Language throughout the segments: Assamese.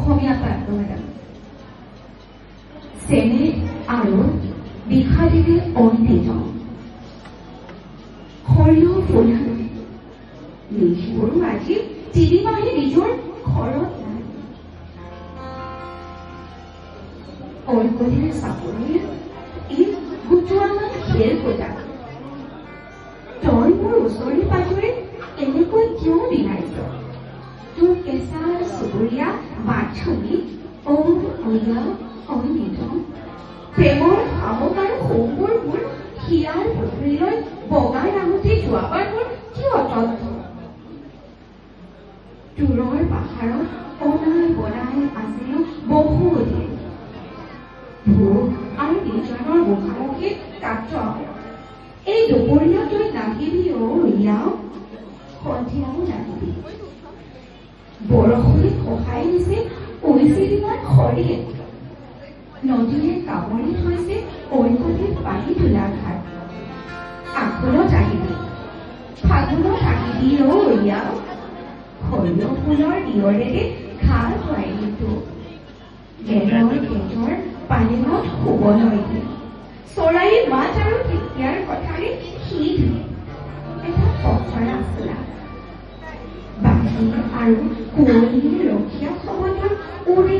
অসমীয়া পাব লাগে চেনে আৰু বিষাদেৰে অন্তিত সৰিয়হ ফুলহাৰি নিশিবৰো আজি তিনিমাহে নিজৰ ঘৰত নাই অল্পদিনে চাপৰিৰ ই গোটোৱামান খেল পতা তই মোৰ ওচৰে পাজৰে এনেকৈ কিয় বিনাইছ তোৰ কেঁচা চুবুৰীয়া বাথৰুমী অনিত প্ৰেমৰ সামক আৰু সৌবোৰ মোৰ হিয়াৰ পুখুৰীলৈ বগাই নামোতে যোৱাবাৰ মোৰ কি অতন্ত দূৰৰ পাহাৰত অনাই বনাই আছিলো বহুদিন ভোক আৰু নিৰ্জনৰ মুখামুখি কাত্ৰ এই দুপৰীয়া তই নাহিবি ইয়াও সন্ধিয়াও নাহিবি বৰষুণে সহায় দিছে উৰিচিৰিমান খৰিয়ে নদীয়ে কামৰি থৈছে ঐকণিত পানী তোলা ঘাট আঘোণত আহিবি ফাগুণত আহিবি ইয়াও সৰিয়হ ফুলৰ নিয়ৰেৰে ঘাঁ ধুৱাই দিছো গেজৰ পানীমত শুবলৈ দিয়ে চৰাইৰ মাত আৰু ঢেকীয়াৰ কথাৰে সি ধুই এটা পখৰা চোলা বাঁহী আৰু কুঁৱলীৰ ৰখীয়া সময়ত উৰে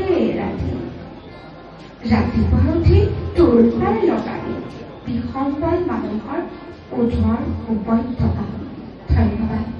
ৰাতিপুৱা উঠি তোৰপাৰ লগাই বিসম্বল মানুহৰ ওধৰ উপত্যকা ধন্যবাদ।